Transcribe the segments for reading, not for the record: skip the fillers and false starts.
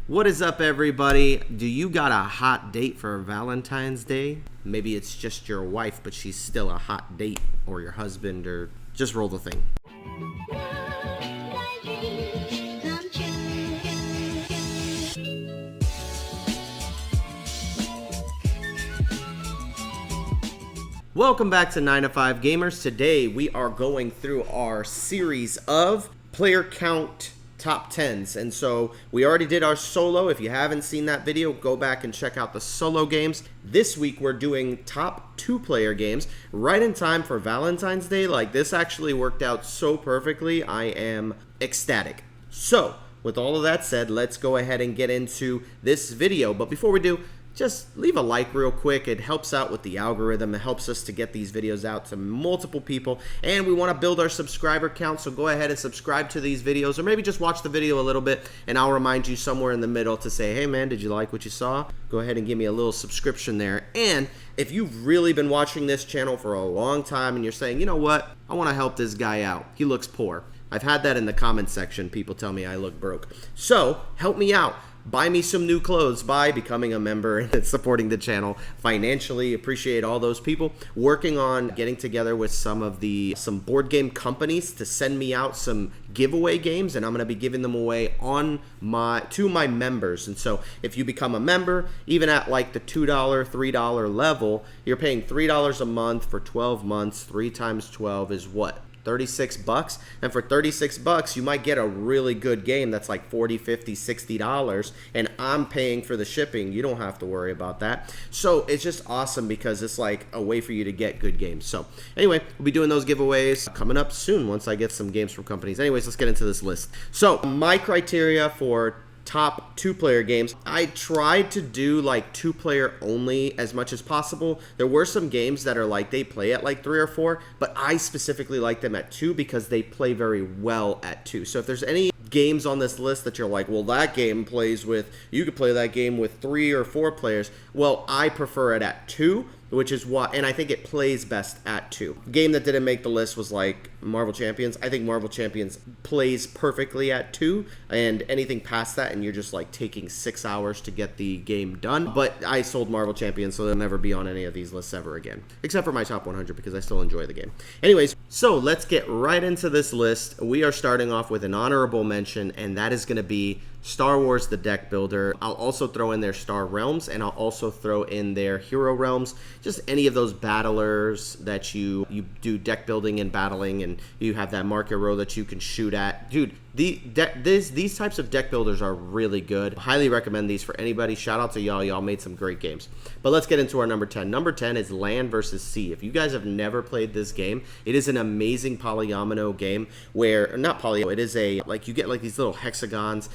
What is up, everybody? Do you got a hot date for Valentine's Day? Maybe it's just your wife, but she's still a hot date, or your husband, or just roll the thing. Welcome back to 9 to 5 Gamers. Today we are going through our series of player count top 10s, and so we already did our solo. If you haven't seen that video, go back and check out the solo games. This week we're doing top 2-player games right in time for Valentine's Day. Like, this actually worked out so perfectly. I am ecstatic. So with all of that said, let's go ahead and get into this video. But before we do, just leave a like real quick. It helps out with the algorithm. It helps us to get these videos out to multiple people, and we want to build our subscriber count, so go ahead and subscribe to these videos, or maybe just watch the video a little bit and I'll remind you somewhere in the middle to say, hey man, did you like what you saw? Go ahead and give me a little subscription there. And if you've really been watching this channel for a long time and you're saying, you know what, I want to help this guy out, he looks poor. I've had that in the comment section. People tell me I look broke. So help me out. Buy me some new clothes by becoming a member and supporting the channel financially. Appreciate all those people. Working on getting together with some board game companies to send me out some giveaway games, and I'm going to be giving them away to my members. And so if you become a member, even at like the $2, $3 level, you're paying $3 a month for 12 months. 3 times 12 is what? 36 bucks, and for 36 bucks you might get a really good game that's like $40, $50, $60, and I'm paying for the shipping. You don't have to worry about that. So it's just awesome because it's like a way for you to get good games. So anyway, we'll be doing those giveaways coming up soon once I get some games from companies. Anyways, let's get into this list. So my criteria for top 2-player games, I tried to do like 2-player only as much as possible. There were some games that are like they play at like 3 or 4, but I specifically like them at 2 because they play very well at 2. So if there's any games on this list that you're like, well, that game plays with, you could play that game with 3 or 4 players, well, I prefer it at 2, which is why, and I think it plays best at 2. The game that didn't make the list was like Marvel Champions. I think Marvel Champions plays perfectly at 2, and anything past that and you're just like taking 6 hours to get the game done. But I sold Marvel Champions, so they'll never be on any of these lists ever again, except for my top 100 because I still enjoy the game. Anyways, so let's get right into this list. We are starting off with an honorable mention, and that is going to be Star Wars the Deck Builder. I'll also throw in their Star Realms, and I'll also throw in their Hero Realms. Just any of those battlers that you do deck building and battling, and you have that market row that you can shoot at. Dude, these types of deck builders are really good. Highly recommend these for anybody. Shout out to y'all. Y'all made some great games. But let's get into our number 10. Number 10 is Land versus Sea. If you guys have never played this game, it is an amazing polyomino game where, not poly, it is a, like, you get like these little hexagons.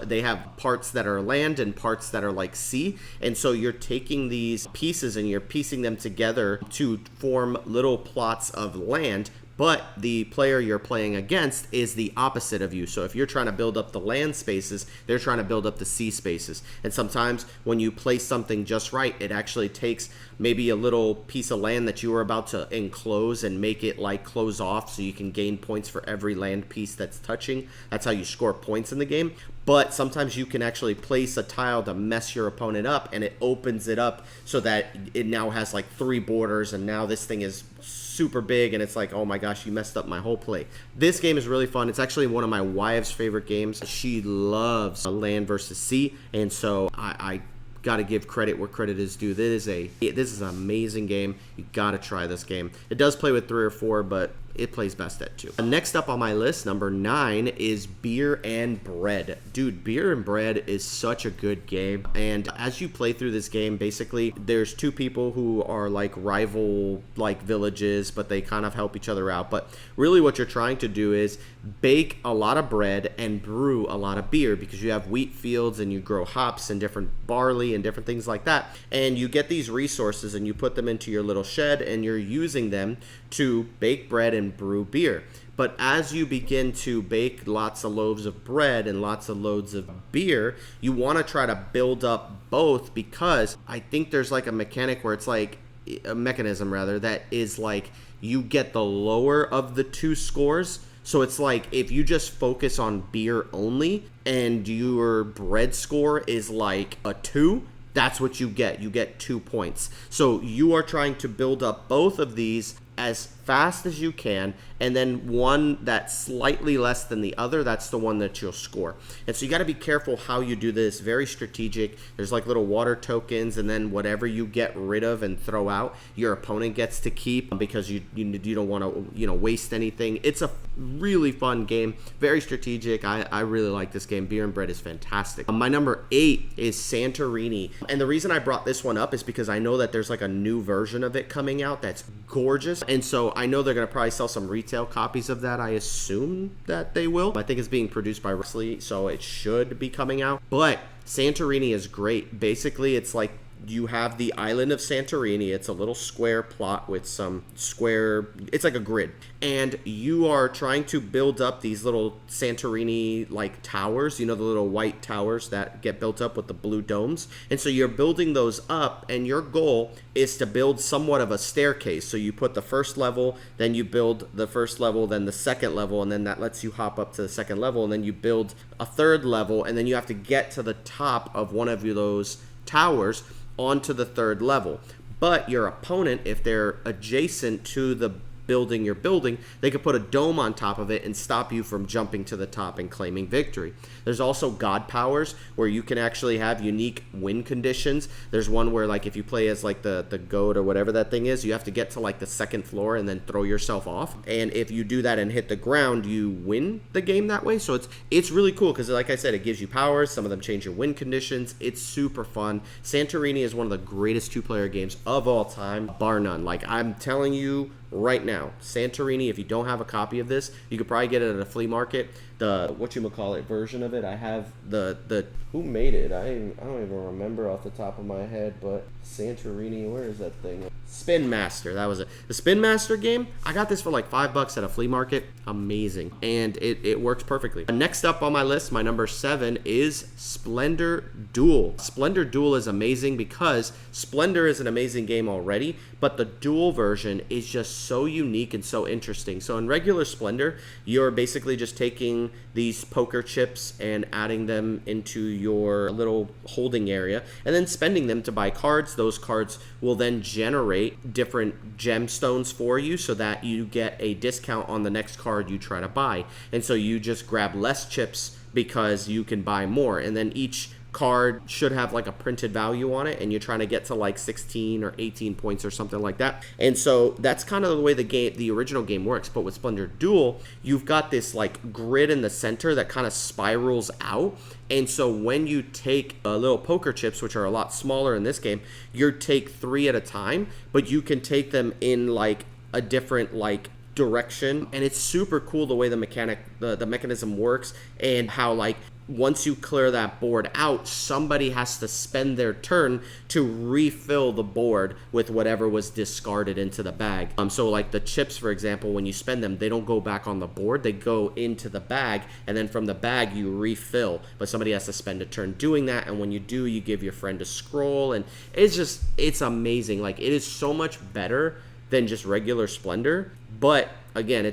They have parts that are land and parts that are like sea. And so you're taking these pieces and you're piecing them together to form little plots of land. But the player you're playing against is the opposite of you. So if you're trying to build up the land spaces, they're trying to build up the sea spaces. And sometimes when you place something just right, it actually takes maybe a little piece of land that you were about to enclose and make it like close off so you can gain points for every land piece that's touching. That's how you score points in the game. But sometimes you can actually place a tile to mess your opponent up, and it opens it up so that it now has like 3 borders, and now this thing is super big, and it's like, oh my gosh, you messed up my whole play. This game is really fun. It's actually one of my wife's favorite games. She loves Land versus Sea, and so I got to give credit where credit is due. This is an amazing game. You got to try this game. It does play with 3 or 4, but it plays best at 2. Next up on my list, number 9, is Beer and Bread. Dude, Beer and Bread is such a good game. And as you play through this game, basically, there's 2 people who are like rival like villages, but they kind of help each other out. But really what you're trying to do is bake a lot of bread and brew a lot of beer, because you have wheat fields and you grow hops and different barley and different things like that. And you get these resources and you put them into your little shed, and you're using them to bake bread and brew beer. But as you begin to bake lots of loaves of bread and lots of loads of beer, you want to try to build up both, because I think there's like a mechanic where it's like a mechanism rather that is like you get the lower of the 2 scores So it's like if you just focus on beer only and your bread score is like a 2, that's what you get. You get 2 points. So you are trying to build up both of these as fast as you can, and then one that's slightly less than the other, that's the one that you'll score. And so you got to be careful how you do this. Very strategic. There's like little water tokens, and then whatever you get rid of and throw out, your opponent gets to keep, because you don't want to waste anything. It's a really fun game, very strategic. I really like this game. Beer and Bread is fantastic. My number 8 is Santorini, and the reason I brought this one up is because I know that there's like a new version of it coming out that's gorgeous, and so I know they're going to probably sell some retail copies of that. I assume that they will. I think it's being produced by Wesley, so it should be coming out. But Santorini is great. Basically, it's like you have the island of Santorini. It's a little square plot with some square, it's like a grid. And you are trying to build up these little Santorini like towers, the little white towers that get built up with the blue domes. And so you're building those up, and your goal is to build somewhat of a staircase. So you put the first level, then you build the first level, then the second level, and then that lets you hop up to the second level, and then you build a third level, and then you have to get to the top of one of those towers onto the third level. But your opponent, if they're adjacent to the building you're building, they could put a dome on top of it and stop you from jumping to the top and claiming victory. There's also god powers where you can actually have unique win conditions. There's one where like if you play as like the goat or whatever that thing is, you have to get to like the second floor and then throw yourself off. And if you do that and hit the ground, you win the game that way. So it's really cool because like I said, it gives you powers. Some of them change your win conditions. It's super fun. Santorini is one of the greatest 2-player games of all time, bar none. Like I'm telling you right now, Santorini, if you don't have a copy of this, you could probably get it at a flea market. The whatchamacallit version of it, I have the who made it? I don't even remember off the top of my head, but Santorini, where is that thing? Spin Master, that was it. The Spin Master game, I got this for like $5 at a flea market. Amazing. And it works perfectly. Next up on my list, my number 7 is Splendor Duel. Splendor Duel is amazing because Splendor is an amazing game already, but the Duel version is just so unique and so interesting. So in regular Splendor, you're basically just taking these poker chips and adding them into your little holding area and then spending them to buy cards. Those cards will then generate different gemstones for you so that you get a discount on the next card you try to buy. And so you just grab less chips because you can buy more, and then each card should have like a printed value on it, and you're trying to get to like 16 or 18 points or something like that. And so that's kind of the way the original game works. But with Splendor Duel, you've got this like grid in the center that kind of spirals out. And so when you take little poker chips, which are a lot smaller in this game, you take 3 at a time, but you can take them in like a different like direction. And it's super cool the way the mechanism works, and how like once you clear that board out, somebody has to spend their turn to refill the board with whatever was discarded into the bag. So like the chips, for example, when you spend them, they don't go back on the board, they go into the bag, and then from the bag you refill, but somebody has to spend a turn doing that. And when you do, you give your friend a scroll, and it's amazing. Like it is so much better than just regular Splendor, but again,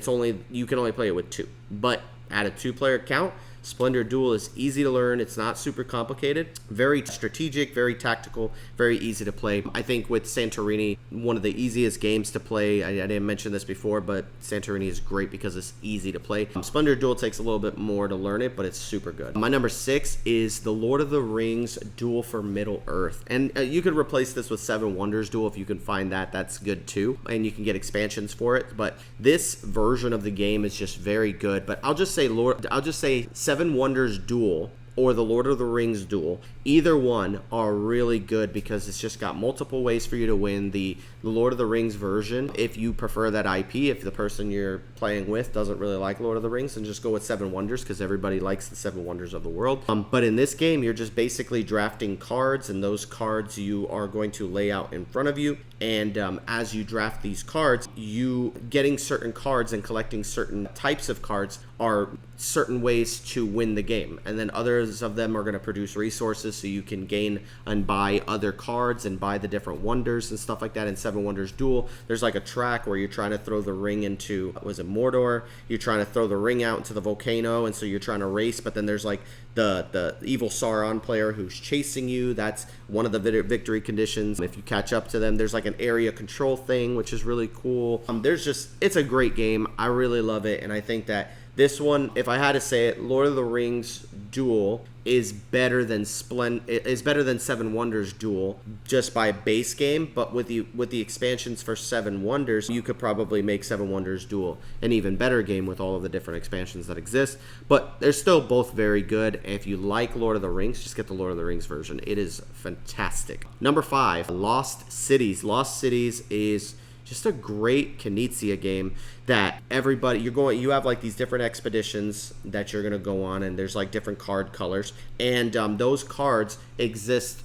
you can only play it with 2. But at a 2-player count, Splendor Duel is easy to learn. It's not super complicated. Very strategic, very tactical, very easy to play. I think with Santorini, one of the easiest games to play. I didn't mention this before, but Santorini is great because it's easy to play. Splendor Duel takes a little bit more to learn it, but it's super good. My number 6 is the Lord of the Rings Duel for Middle-earth. And you could replace this with Seven Wonders Duel if you can find that. That's good too. And you can get expansions for it. But this version of the game is just very good. But I'll just say Seven Wonders Duel or the Lord of the Rings Duel. Either one are really good because it's just got multiple ways for you to win. The Lord of the Rings version, if you prefer that IP, if the person you're playing with doesn't really like Lord of the Rings, then just go with Seven Wonders because everybody likes the Seven Wonders of the world. But in this game, you're just basically drafting cards, and those cards you are going to lay out in front of you. And as you draft these cards, you getting certain cards and collecting certain types of cards are certain ways to win the game, and then others of them are going to produce resources so you can gain and buy other cards and buy the different wonders and stuff like that. In Seven Wonders Duel, there's like a track where you're trying to throw the ring into, was it Mordor? You're trying to throw the ring out into the volcano, and so you're trying to race, but then there's like the evil Sauron player who's chasing you. That's one of the victory conditions. If you catch up to them, there's like an area control thing, which is really cool. It's a great game. I really love it, and I think that this one, if I had to say it, Lord of the Rings Duel is better than Seven Wonders Duel just by base game, but with the expansions for Seven Wonders, you could probably make Seven Wonders Duel an even better game with all of the different expansions that exist. But they're still both very good. If you like Lord of the Rings, just get the Lord of the Rings version. It is fantastic. Number 5, Lost Cities. Lost Cities is just a great Knizia game that everybody, you have like these different expeditions that you're going to go on, and there's like different card colors, and those cards exist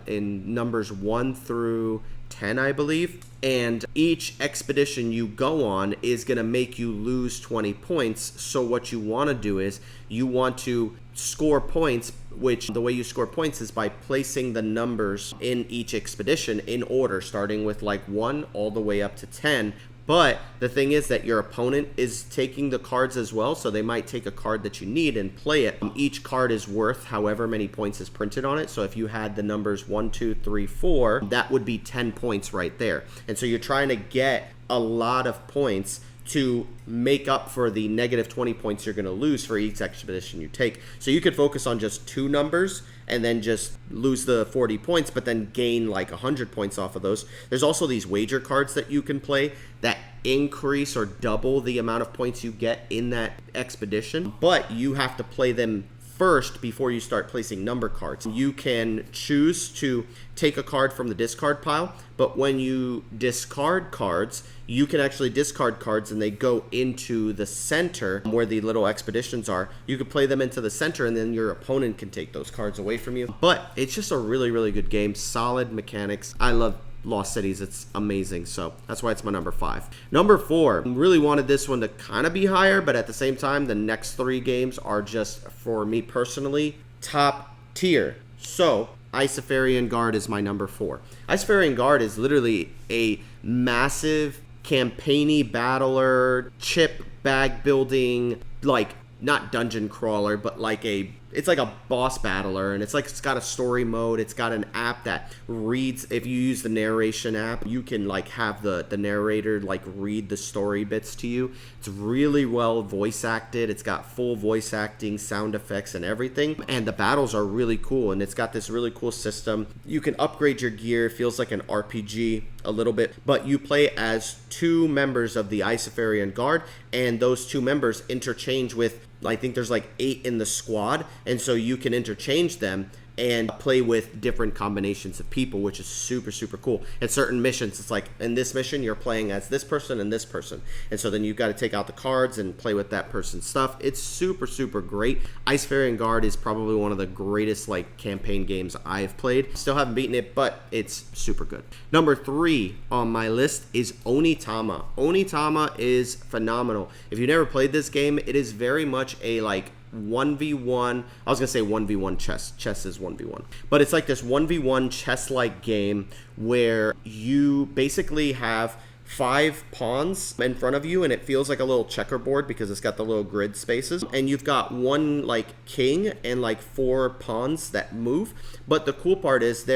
in numbers 1 through 10, I believe, and each expedition you go on is going to make you lose 20 points. So what you want to do is you want to score points, which the way you score points is by placing the numbers in each expedition in order, starting with like 1 all the way up to 10. But the thing is that your opponent is taking the cards as well, so they might take a card that you need and play it. Each card is worth however many points is printed on it. So if you had the numbers 1, 2, 3, 4, that would be 10 points right there. And so you're trying to get a lot of points to make up for the negative 20 points you're going to lose for each expedition you take. So you could focus on just 2 numbers and then just lose the 40 points, but then gain like 100 points off of those. There's also these wager cards that you can play that increase or double the amount of points you get in that expedition, but you have to play them first before you start placing number cards. You can choose to take a card from the discard pile, but when you discard cards, you can actually discard cards and they go into the center where the little expeditions are. You can play them into the center, and then your opponent can take those cards away from you. But it's just a really, really good game. Solid mechanics. I love Lost Cities. It's amazing. So that's why it's my number 5. Number 4, really wanted this one to kind of be higher, but at the same time, the next 3 games are just, for me personally, top tier. So Icefarian Guard is my number 4. Icefarian Guard is literally a massive campaigny battler, chip bag building, like not dungeon crawler, but like it's like a boss battler, and it's got a story mode. It's got an app that reads, if you use the narration app, you can like have the narrator like read the story bits to you. It's really well voice acted. It's got full voice acting, sound effects, and everything. And the battles are really cool, and it's got this really cool system. You can upgrade your gear. It feels like an RPG a little bit, but you play as 2 members of the Icefarian Guard, and those 2 members interchange with, I think there's like 8 in the squad, and so you can interchange them and play with different combinations of people, which is super, super cool. At certain missions, it's like, in this mission, you're playing as this person and this person. And so then you've got to take out the cards and play with that person's stuff. It's super, super great. Icefarian Guard is probably one of the greatest like campaign games I've played. Still haven't beaten it, but it's super good. Number 3 on my list is Onitama. Onitama is phenomenal. If you've never played this game, it is very much a like 1v1, I was gonna say 1v1 chess is 1v1, but it's like this 1v1 chess-like game where you basically have 5 pawns in front of you, and it feels like a little checkerboard because it's got the little grid spaces, and you've got 1 like king and like 4 pawns that move. But the cool part is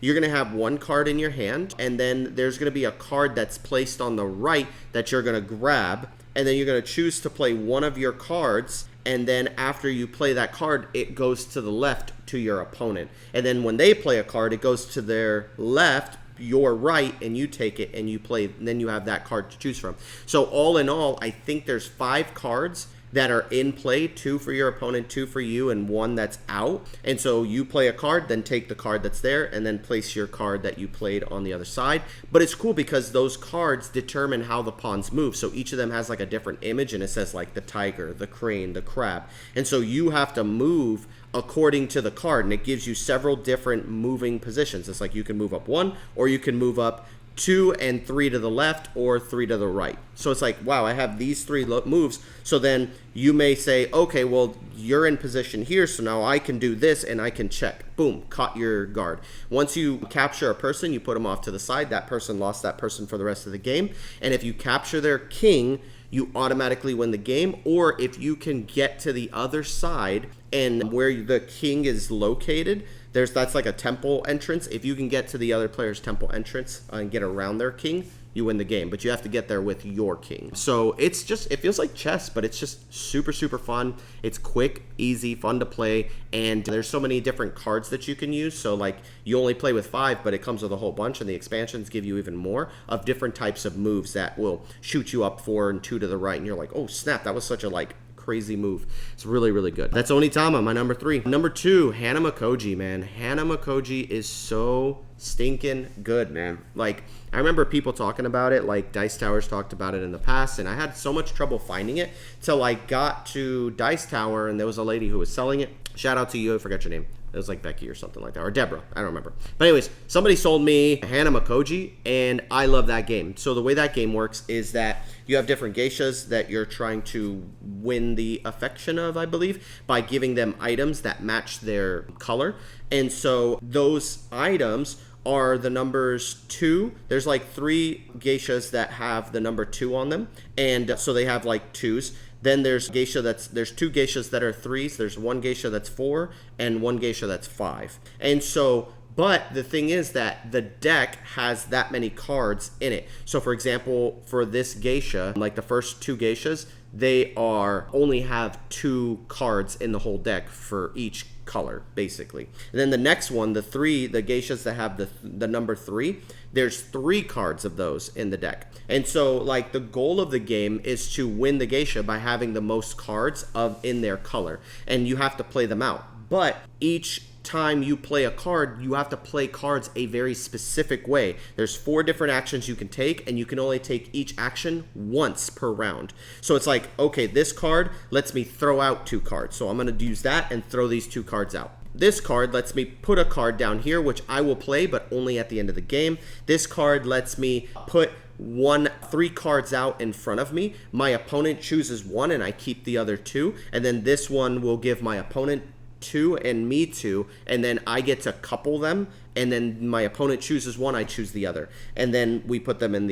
you're gonna have 1 card in your hand, and then there's gonna be a card that's placed on the right that you're gonna grab, and then you're gonna choose to play one of your cards, and then after you play that card, it goes to the left to your opponent. And then when they play a card, it goes to their left, your right, and you take it and you play, and then you have that card to choose from. So all in all, I think there's 5 cards that are in play, 2 for your opponent, 2 for you, and 1 that's out. And so you play a card, then take the card that's there, and then place your card that you played on the other side. But it's cool because those cards determine how the pawns move. So each of them has like a different image, and it says like the tiger, the crane, the crab. And so you have to move according to the card, and it gives you several different moving positions. It's like you can move up 1, or you can move up 2 and 3 to the left or 3 to the right. So it's like, wow, I have these 3 moves. So then you may say, okay, well, you're in position here, so now I can do this and I can check. Boom, caught your guard. Once you capture a person, you put them off to the side. That person lost that person for the rest of the game. And if you capture their king, you automatically win the game. Or if you can get to the other side and where the king is located, that's like a temple entrance. If you can get to the other player's temple entrance and get around their king, you win the game, but you have to get there with your king. So it feels like chess, but it's just super, super fun. It's quick, easy, fun to play, and there's so many different cards that you can use. So like you only play with 5, but it comes with a whole bunch, and the expansions give you even more of different types of moves that will shoot you up 4 and 2 to the right, and you're like, oh snap, that was such a crazy move. It's really, really good. That's Onitama, my number 3. Number 2, Hanamikoji, man. Hanamikoji is so stinking good, man. Like, I remember people talking about it, like Dice Towers talked about it in the past, and I had so much trouble finding it till I got to Dice Tower, and there was a lady who was selling it. Shout out to you, I forget your name. It was like Becky or something like that, or Deborah, I don't remember. But anyways, somebody sold me Hanamikoji, and I love that game. So the way that game works is that you have different geishas that you're trying to win the affection of, I believe, by giving them items that match their color. And so those items are the numbers 2. There's like 3 geishas that have the number 2 on them, and so they have like 2s. Then there's there's 2 geishas that are 3s. There's 1 geisha that's 4 and 1 geisha that's 5. And so, but the thing is that the deck has that many cards in it. So for example, for this geisha, like the first 2 geishas, they only have 2 cards in the whole deck for each color, basically. And then the next one, the geishas that have the number 3, there's 3 cards of those in the deck. And so like the goal of the game is to win the geisha by having the most cards in their color, and you have to play them out. But each time you play a card, you have to play cards a very specific way. There's 4 different actions you can take, and you can only take each action once per round. So it's like, okay, this card lets me throw out 2 cards, so I'm going to use that and throw these 2 cards out. This card lets me put a card down here, which I will play, but only at the end of the game. This card lets me put 3 cards out in front of me. My opponent chooses 1, and I keep the other 2. And then this one will give my opponent 2 and me 2, and then I get to couple them, and then my opponent chooses 1, I choose the other, and then we put them in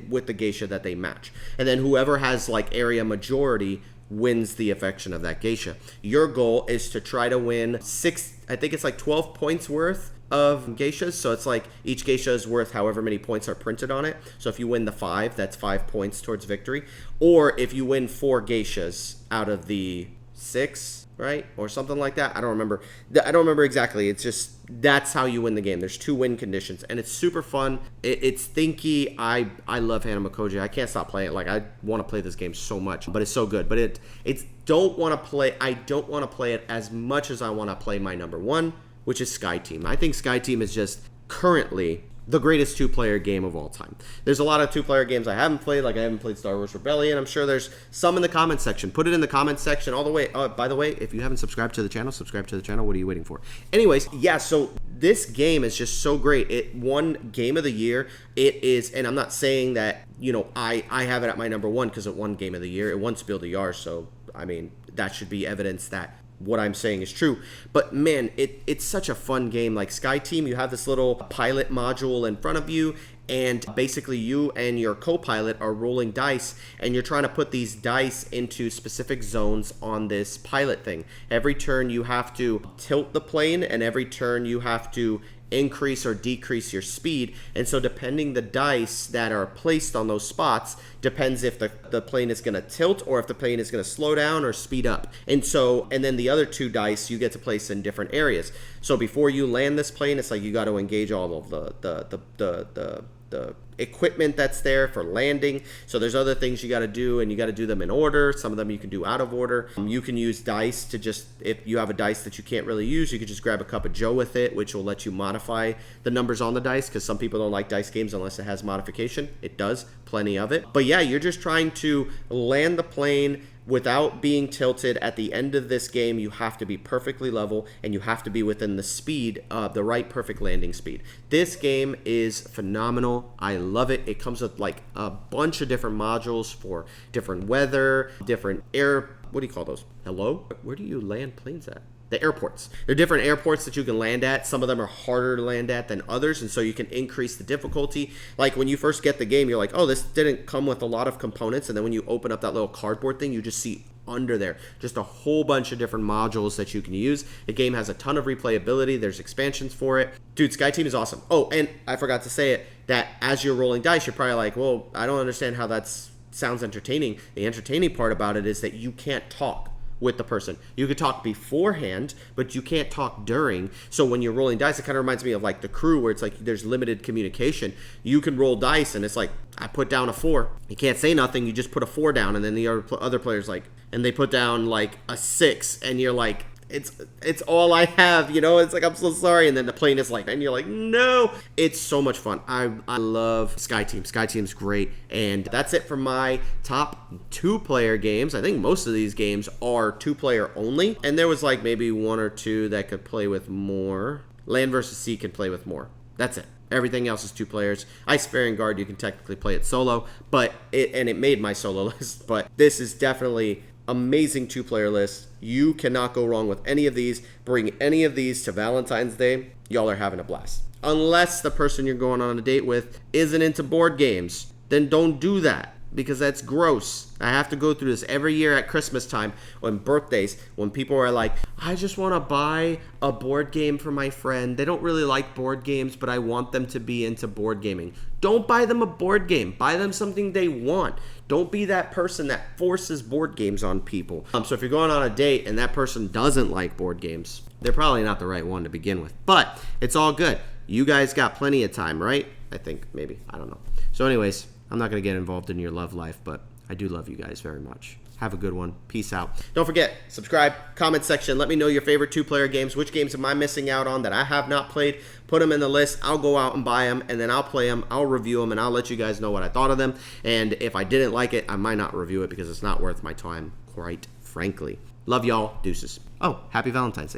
with the geisha that they match, and then whoever has like area majority wins the affection of that geisha. Your goal is to try to win 6, I think it's like 12 points worth of geishas. So it's like each geisha is worth however many points are printed on it. So if you win the 5, that's 5 points towards victory. Or if you win 4 geishas out of the 6, right? Or something like that. I don't remember exactly. It's just, that's how you win the game. There's 2 win conditions, and it's super fun. It's thinky. I love Hanamikoji. I can't stop playing it. Like, I want to play this game so much, but it's so good. But I don't want to play it as much as I want to play my number 1, which is Sky Team. I think Sky Team is just currently the greatest 2-player game of all time. There's a lot of 2-player games I haven't played, like I haven't played Star Wars Rebellion. I'm sure there's some in the comments section. Put it in the comments section all the way. Oh, by the way, if you haven't subscribed to the channel, subscribe to the channel. What are you waiting for? Anyways, yeah, so this game is just so great. It won Game of the Year. It is, and I'm not saying that, I have it at my number 1 because it won Game of the Year. It won Spiel des Jahres, so, I mean, that should be evidence that what I'm saying is true. But man, it's such a fun game. Like Sky Team, you have this little pilot module in front of you, and basically you and your co-pilot are rolling dice, and you're trying to put these dice into specific zones on this pilot thing. Every turn you have to tilt the plane, and every turn you have to increase or decrease your speed. And so depending the dice that are placed on those spots depends if the plane is going to tilt or if the plane is going to slow down or speed up. And then the other 2 dice you get to place in different areas. So before you land this plane, it's like you got to engage all of the equipment that's there for landing. So there's other things you got to do, and you got to do them in order. Some of them you can do out of order. You can use dice to just, if you have a dice that you can't really use, you could just grab a cup of joe with it, which will let you modify the numbers on the dice, because some people don't like dice games unless it has modification. It does, plenty of it. But yeah, you're just trying to land the plane, without being tilted. At the end of this game, you have to be perfectly level, and you have to be within the speed, the right perfect landing speed. This game is phenomenal. I love it. It comes with like a bunch of different modules for different weather, different air, what do you call those? Hello? Where do you land planes at? The airports. There are different airports that you can land at. Some of them are harder to land at than others, and so you can increase the difficulty. Like when you first get the game, you're like, oh, this didn't come with a lot of components, and then when you open up that little cardboard thing, you just see under there just a whole bunch of different modules that you can use. The game has a ton of replayability. There's expansions for it. Dude, Sky Team is awesome. Oh, and I forgot to say it, that as you're rolling dice, you're probably like, well, I don't understand how that sounds entertaining. The entertaining part about it is that you can't talk with the person. You could talk beforehand, but you can't talk during. So when you're rolling dice, it kind of reminds me of like The Crew, where it's like there's limited communication. You can roll dice and it's like, I put down a 4. You can't say nothing. You just put a 4 down, and then the other player's like, and they put down like a 6, and you're like, it's all I have, you know. It's like, I'm so sorry, and then the plane is like, and you're like, no. It's so much fun. I love Sky Team. Sky Team's great, and that's it for my top 2-player games. I think most of these games are 2-player only, and there was like maybe 1 or 2 that could play with more. Land vs. Sea can play with more. That's it. Everything else is 2 players. Icefaring Guard, you can technically play it solo, but it made my solo list. But this is definitely amazing 2-player list. You cannot go wrong with any of these. Bring any of these to Valentine's Day. Y'all are having a blast. Unless the person you're going on a date with isn't into board games, then don't do that, because that's gross. I have to go through this every year at Christmas time, on birthdays, when people are like, I just want to buy a board game for my friend. They don't really like board games, but I want them to be into board gaming. Don't buy them a board game. Buy them something they want. Don't be that person that forces board games on people. So if you're going on a date and that person doesn't like board games, they're probably not the right one to begin with. But it's all good. You guys got plenty of time, right? I think, maybe. I don't know. So anyways, I'm not going to get involved in your love life, but I do love you guys very much. Have a good one. Peace out. Don't forget, subscribe, comment section. Let me know your favorite 2-player games. Which games am I missing out on that I have not played? Put them in the list. I'll go out and buy them, and then I'll play them. I'll review them, and I'll let you guys know what I thought of them. And if I didn't like it, I might not review it because it's not worth my time, quite frankly. Love y'all. Deuces. Oh, happy Valentine's Day.